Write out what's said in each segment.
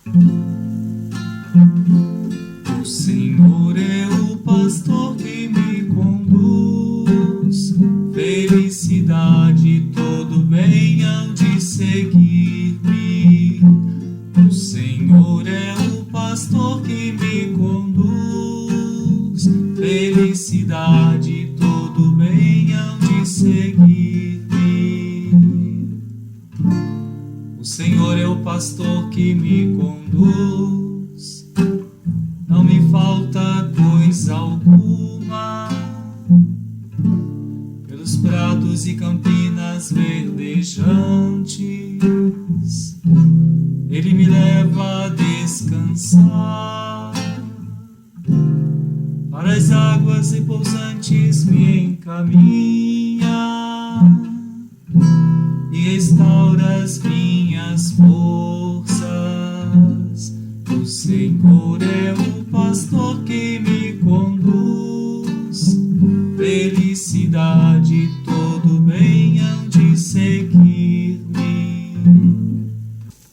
O Senhor é o pastor que me conduz, felicidade e todo bem hão de seguir-me. O Senhor é o pastor que me conduz, felicidade e todo bem hão de seguir-me. O Senhor é o pastor que me conduz, não me falta coisa alguma. Pelos prados e campinas verdejantes, Ele me leva a descansar. Para as águas repousantes me encaminha e restaura as minhas forças. O Senhor é o pastor que me conduz, felicidade e todo bem hão de seguir-me.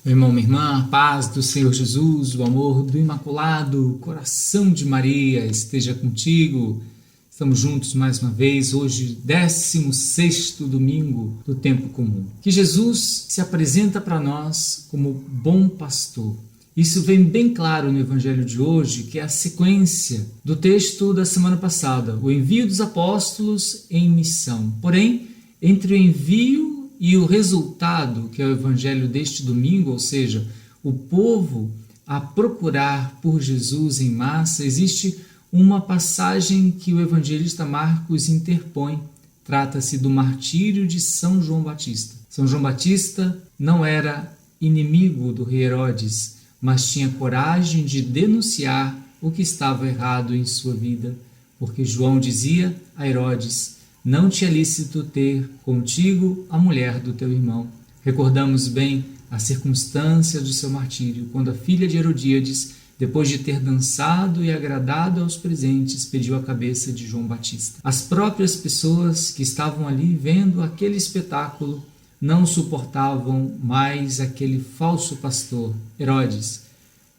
Meu irmão, minha irmã, a paz do Senhor Jesus, o amor do Imaculado Coração de Maria esteja contigo. Estamos juntos mais uma vez, hoje 16º domingo do tempo comum. Que Jesus se apresenta para nós como bom pastor. Isso vem bem claro no Evangelho de hoje, que é a sequência do texto da semana passada, o envio dos apóstolos em missão. Porém, entre o envio e o resultado, que é o Evangelho deste domingo, ou seja, o povo a procurar por Jesus em massa, existe uma passagem que o evangelista Marcos interpõe. Trata-se do martírio de São João Batista. São João Batista não era inimigo do rei Herodes, mas tinha coragem de denunciar o que estava errado em sua vida, porque João dizia a Herodes: não te é lícito ter contigo a mulher do teu irmão. Recordamos bem a circunstância do seu martírio, quando a filha de Herodíades, depois de ter dançado e agradado aos presentes, pediu a cabeça de João Batista. As próprias pessoas que estavam ali vendo aquele espetáculo não suportavam mais aquele falso pastor, Herodes.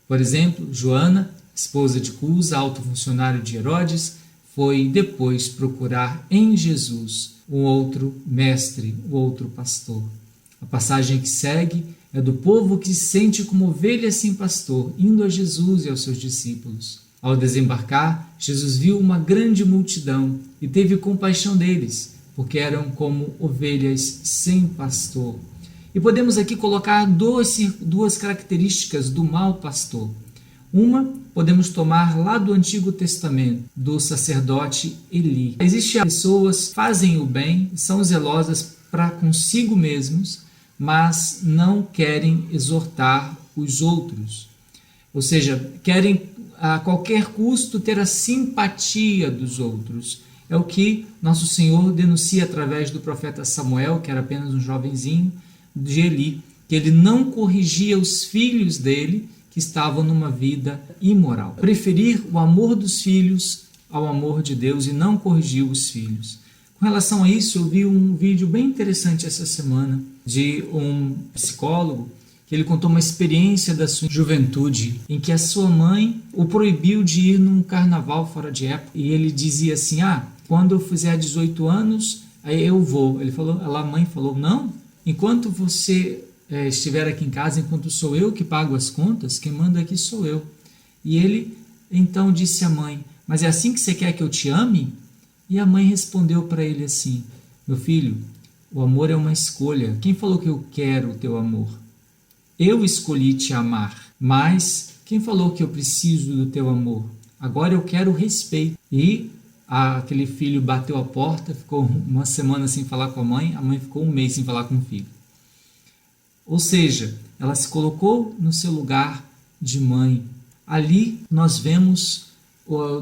Por exemplo, Joana, esposa de Cusa, alto funcionário de Herodes, foi depois procurar em Jesus o outro mestre, o outro pastor. A passagem que segue é do povo que se sente como ovelha sem pastor, indo a Jesus e aos seus discípulos. Ao desembarcar, Jesus viu uma grande multidão e teve compaixão deles, porque eram como ovelhas sem pastor. E podemos aqui colocar duas características do mau pastor. Uma podemos tomar lá do Antigo Testamento, do sacerdote Eli. Existem pessoas que fazem o bem, são zelosas para consigo mesmos, mas não querem exortar os outros. Ou seja, querem a qualquer custo ter a simpatia dos outros. É o que nosso Senhor denuncia através do profeta Samuel, que era apenas um jovenzinho, de Eli, que ele não corrigia os filhos dele, que estavam numa vida imoral. Preferir o amor dos filhos ao amor de Deus e não corrigir os filhos. Com relação a isso, eu vi um vídeo bem interessante essa semana de um psicólogo, que ele contou uma experiência da sua juventude, em que a sua mãe o proibiu de ir num carnaval fora de época. E ele dizia assim: quando eu fizer 18 anos, aí eu vou. A mãe falou: não, enquanto você estiver aqui em casa, enquanto sou eu que pago as contas, quem manda aqui sou eu. E ele então disse à mãe: mas é assim que você quer que eu te ame? E a mãe respondeu para ele assim: meu filho, o amor é uma escolha. Quem falou que eu quero o teu amor? Eu escolhi te amar, mas quem falou que eu preciso do teu amor? Agora eu quero respeito. E aquele filho bateu a porta, ficou uma semana sem falar com a mãe ficou um mês sem falar com o filho. Ou seja, ela se colocou no seu lugar de mãe. Ali nós vemos,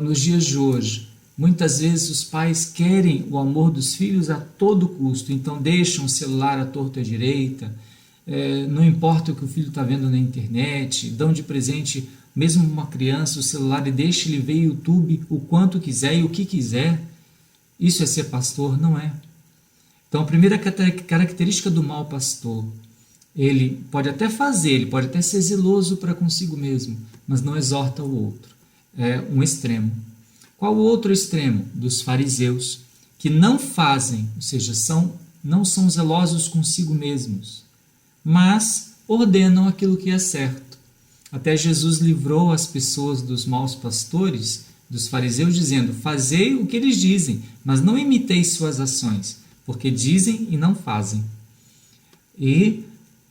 nos dias de hoje, muitas vezes os pais querem o amor dos filhos a todo custo, então deixam o celular à torta e à direita, não importa o que o filho está vendo na internet, dão de presente mesmo uma criança o celular e deixa ele ver YouTube o quanto quiser e o que quiser. Isso é ser pastor? Não é. Então a primeira característica do mau pastor Ele pode até fazer, ele pode até ser zeloso para consigo mesmo, mas não exorta o outro. É um extremo. Qual o outro extremo? Dos fariseus, que não fazem, ou seja, não são zelosos consigo mesmos, mas ordenam aquilo que é certo. Até Jesus livrou as pessoas dos maus pastores, dos fariseus, dizendo: fazei o que eles dizem, mas não imiteis suas ações, porque dizem e não fazem.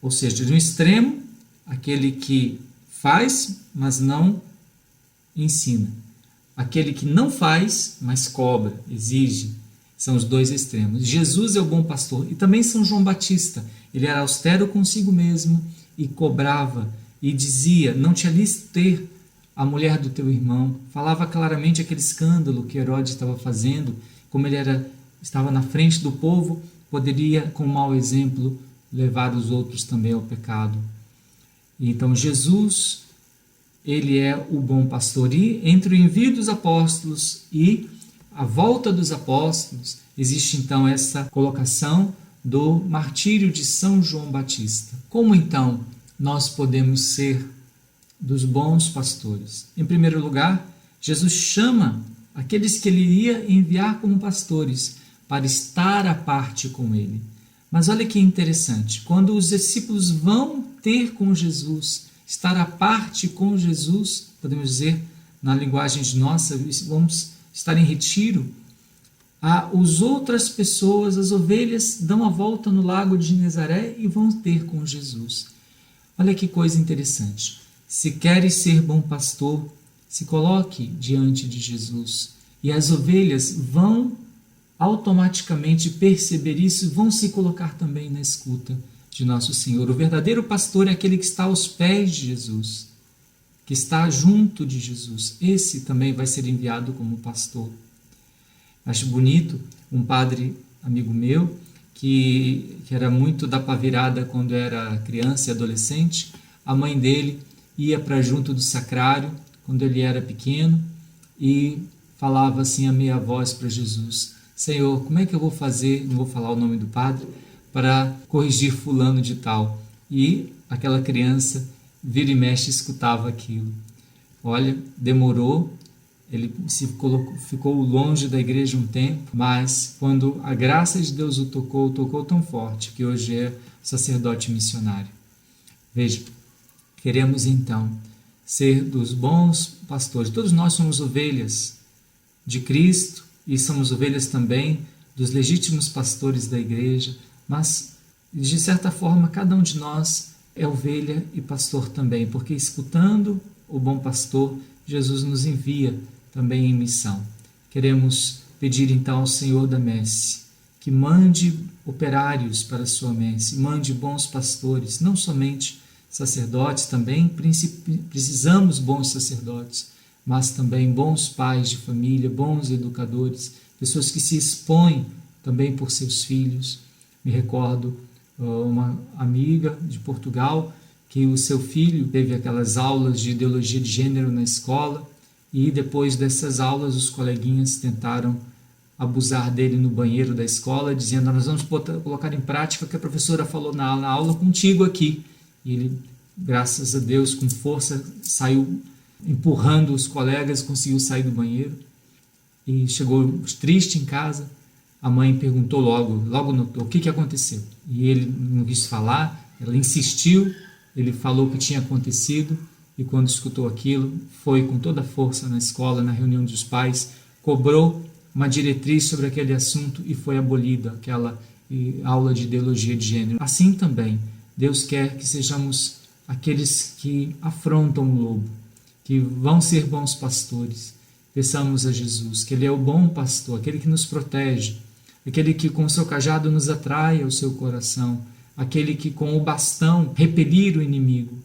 Ou seja, de um extremo, aquele que faz, mas não ensina. Aquele que não faz, mas cobra, exige. São os dois extremos. Jesus é o bom pastor. E também São João Batista. Ele era austero consigo mesmo e cobrava e dizia: não te aliste ter a mulher do teu irmão. Falava claramente aquele escândalo que Herodes estava fazendo, como ele estava na frente do povo, poderia, com mau exemplo, levar os outros também ao pecado. Então Jesus, ele é o bom pastor. E entre o envio dos apóstolos e a volta dos apóstolos, existe então essa colocação do martírio de São João Batista. Como então nós podemos ser dos bons pastores? Em primeiro lugar, Jesus chama aqueles que ele iria enviar como pastores para estar à parte com ele. Mas olha que interessante, quando os discípulos vão ter com Jesus, estar à parte com Jesus, podemos dizer na linguagem de nossa, vamos estar em retiro, as outras pessoas, as ovelhas, dão a volta no lago de Genezaré e vão ter com Jesus. Olha que coisa interessante. Se queres ser bom pastor, se coloque diante de Jesus. E as ovelhas vão automaticamente perceber isso, vão se colocar também na escuta de nosso Senhor. O verdadeiro pastor é aquele que está aos pés de Jesus, que está junto de Jesus. Esse também vai ser enviado como pastor. Acho bonito, um padre amigo meu, que era muito da pavirada quando era criança e adolescente, a mãe dele ia para junto do sacrário, quando ele era pequeno, e falava assim a meia voz para Jesus: Senhor, como é que eu vou fazer, não vou falar o nome do padre, para corrigir fulano de tal? E aquela criança, vira e mexe, escutava aquilo. Olha, demorou, ele ficou longe da igreja um tempo, mas quando a graça de Deus o tocou tão forte, que hoje é sacerdote missionário. Veja, queremos então ser dos bons pastores. Todos nós somos ovelhas de Cristo e somos ovelhas também dos legítimos pastores da igreja, mas de certa forma cada um de nós é ovelha e pastor também, porque escutando o bom pastor, Jesus nos envia também em missão. Queremos pedir então ao Senhor da messe que mande operários para a sua messe, mande bons pastores, não somente sacerdotes, também precisamos bons sacerdotes, mas também bons pais de família, bons educadores, pessoas que se expõem também por seus filhos. Me recordo uma amiga de Portugal que o seu filho teve aquelas aulas de ideologia de gênero na escola e depois dessas aulas os coleguinhas tentaram abusar dele no banheiro da escola, dizendo: nós vamos colocar em prática o que a professora falou na aula contigo aqui. E ele, graças a Deus, com força, saiu empurrando os colegas, conseguiu sair do banheiro e chegou triste em casa. A mãe perguntou logo notou o que aconteceu. E ele não quis falar, ela insistiu, ele falou o que tinha acontecido e quando escutou aquilo, foi com toda a força na escola, na reunião dos pais, cobrou uma diretriz sobre aquele assunto e foi abolida aquela aula de ideologia de gênero. Assim também, Deus quer que sejamos aqueles que afrontam o lobo, que vão ser bons pastores. Peçamos a Jesus, que Ele é o bom pastor, aquele que nos protege, aquele que com o seu cajado nos atrai ao seu coração, aquele que com o bastão repelir o inimigo,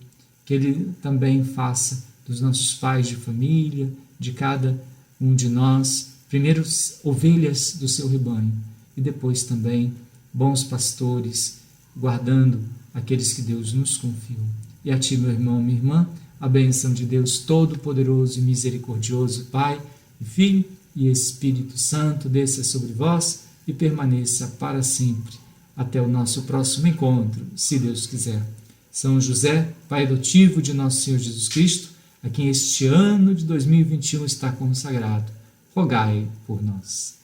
que Ele também faça dos nossos pais de família, de cada um de nós, primeiro ovelhas do seu rebanho e depois também bons pastores, guardando aqueles que Deus nos confiou. E a ti, meu irmão, minha irmã, a bênção de Deus Todo-Poderoso e Misericordioso, Pai, e Filho e Espírito Santo, desça sobre vós e permaneça para sempre. Até o nosso próximo encontro, se Deus quiser. São José, Pai adotivo de nosso Senhor Jesus Cristo, a quem este ano de 2021 está consagrado, rogai por nós.